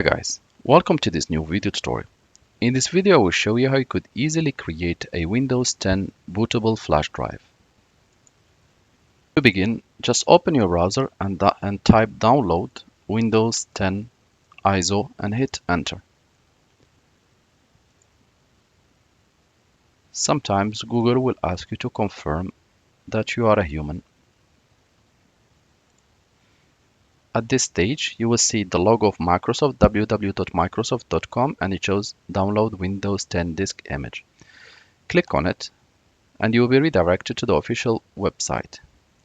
Hi guys, welcome to this new video tutorial. In this video I will show you how you could easily create a Windows 10 bootable flash drive. To begin, just open your browser and type download Windows 10 ISO and hit enter. Sometimes Google will ask you to confirm that you are a human. At this stage, you will see the logo of Microsoft, www.microsoft.com, and it shows download Windows 10 disk image. Click on it and you will be redirected to the official website.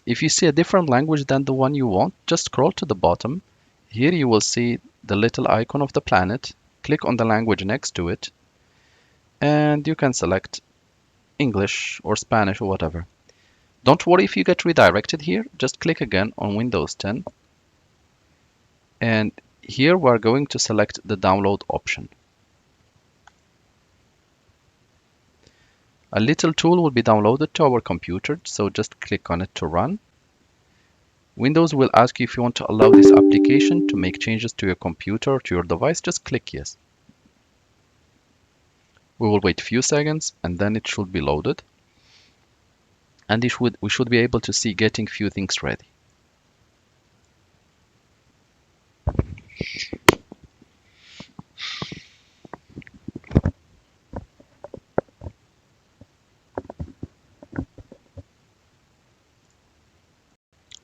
If you see a different language than the one you want, just scroll to the bottom. Here you will see the little icon of the planet. Click on the language next to it and you can select English or Spanish or whatever. Don't worry if you get redirected here, just click again on Windows 10 and here we're going to select the download option. A little tool will be downloaded to our computer, so just click on it to run. Windows will ask you if you want to allow this application to make changes to your computer or to your device. Just click yes. We will wait a few seconds and then it should be loaded. And we should be able to see getting few things ready.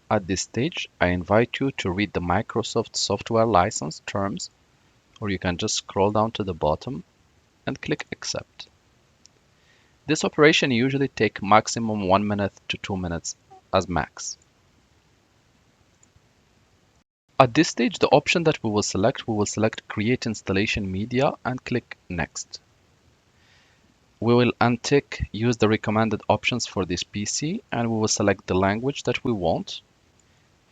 At this stage, I invite you to read the Microsoft software license terms, or you can just scroll down to the bottom and click accept. This operation usually takes maximum 1 minute to 2 minutes as max. At this stage, the option that we will select create installation media and click next. We will untick use the recommended options for this PC and we will select the language that we want.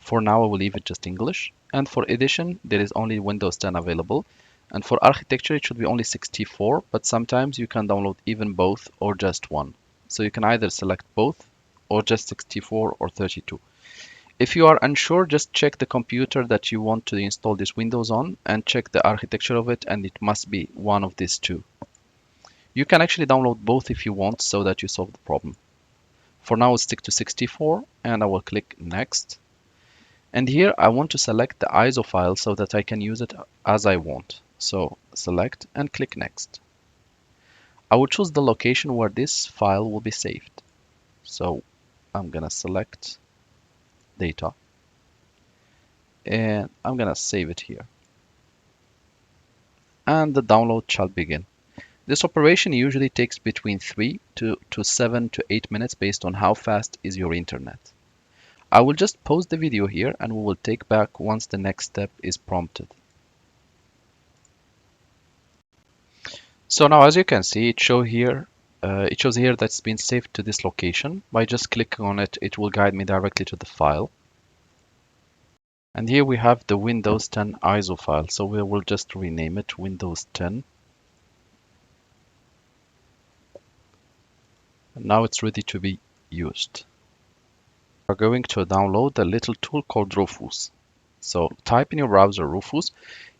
For now, I will leave it just English. And for edition, there is only Windows 10 available. And for architecture, it should be only 64, but sometimes you can download even both or just one. So you can either select both or just 64 or 32. If you are unsure, just check the computer that you want to install this Windows on and check the architecture of it, and it must be one of these two. You can actually download both if you want so that you solve the problem. For now, I'll stick to 64 and I will click next. And here I want to select the ISO file so that I can use it as I want. So select and click next. I will choose the location where this file will be saved. So I'm gonna select data and I'm gonna save it here. And the download shall begin. This operation usually takes between 3 to 7 to 8 minutes based on how fast is your internet. I will just pause the video here and we will take back once the next step is prompted. So now as you can see, it shows here that it's been saved to this location. By just clicking on it, it will guide me directly to the file. And here we have the Windows 10 ISO file. So we will just rename it Windows 10. And now it's ready to be used. We're going to download a little tool called Rufus. So type in your browser Rufus,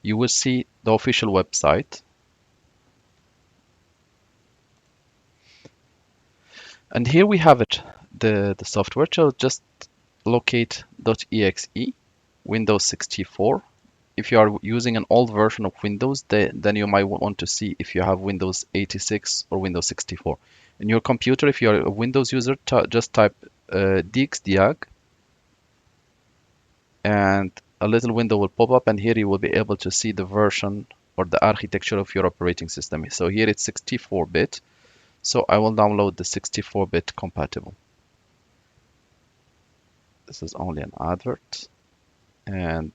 you will see the official website. And here we have it, the software. So just locate .exe, Windows 64. If you are using an old version of Windows, then you might want to see if you have Windows 86 or Windows 64. In your computer, if you are a Windows user, just type dxdiag and a little window will pop up, and here you will be able to see the version or the architecture of your operating system. So here it's 64-bit, so I will download the 64-bit compatible. This is only an advert and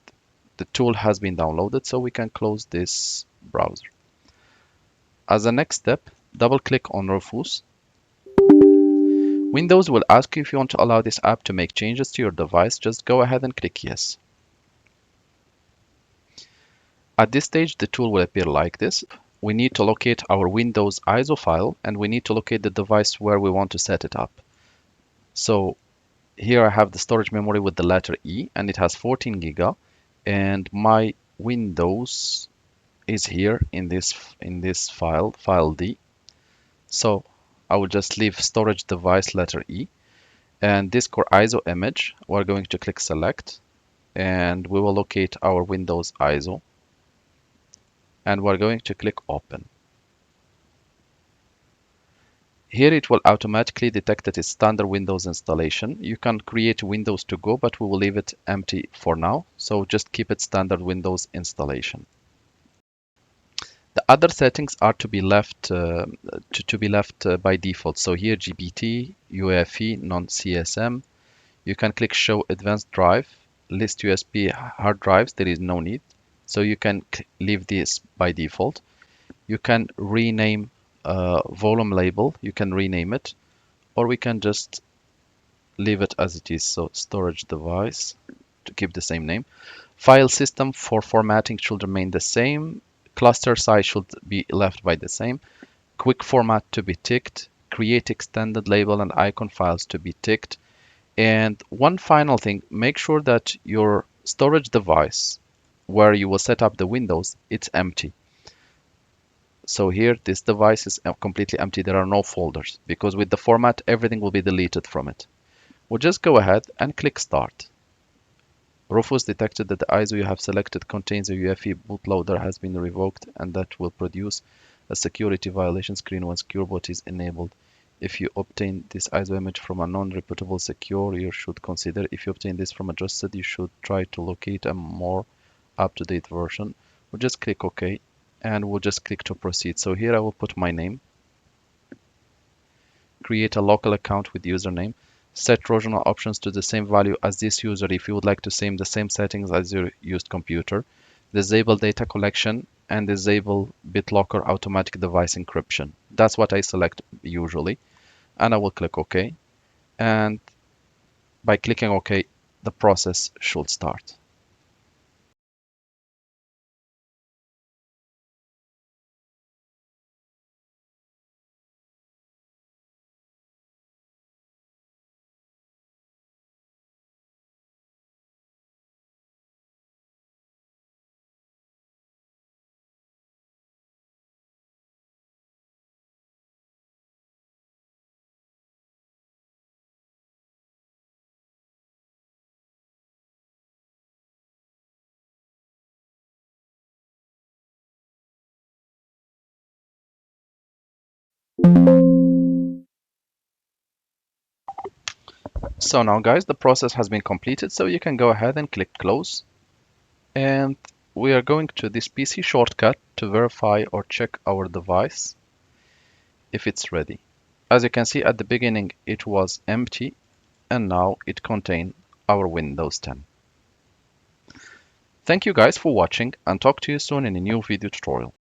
the tool has been downloaded, so we can close this browser. As a next step, double click on Rufus. Windows will ask you if you want to allow this app to make changes to your device. Just go ahead and click yes. At this stage, the tool will appear like this. We need to locate our Windows ISO file and we need to locate the device where we want to set it up. So here I have the storage memory with the letter E and it has 14 giga, and my Windows is here in this file D. So I will just leave storage device letter E, and this core ISO image, we're going to click select, and we will locate our Windows ISO, and we're going to click open. Here it will automatically detect that it's standard Windows installation. You can create Windows to go, but we will leave it empty for now. So just keep it standard Windows installation. The other settings are to be left by default. So here GBT, UEFI, non-CSM. You can click show advanced drive, list USB hard drives. There is no need. So you can leave this by default. You can rename volume label. You can rename it, or we can just leave it as it is. So storage device to keep the same name. File system for formatting should remain the same. Cluster size should be left by the same. Quick format to be ticked. Create extended label and icon files to be ticked. And one final thing, make sure that your storage device where you will set up the Windows, it's empty. So here, this device is completely empty. There are no folders because with the format, everything will be deleted from it. We'll just go ahead and click start. Rufus detected that the ISO you have selected contains a UEFI bootloader has been revoked, and that will produce a security violation screen when SecureBot is enabled. If you obtain this ISO image from a non-reputable secure, you should consider. If you obtain this from a trusted, you should try to locate a more up-to-date version. We'll just click OK, and we'll just click to proceed. So here I will put my name, create a local account with username, set Trojan options to the same value as this user if you would like to save the same settings as your used computer, disable data collection, and disable BitLocker automatic device encryption. That's what I select usually, and I will click OK. And by clicking OK, the process should start. So now guys, the process has been completed, so you can go ahead and click close. And we are going to this PC shortcut to verify or check our device if it's ready. As you can see at the beginning, it was empty, and now it contains our Windows 10. Thank you guys for watching, and talk to you soon in a new video tutorial.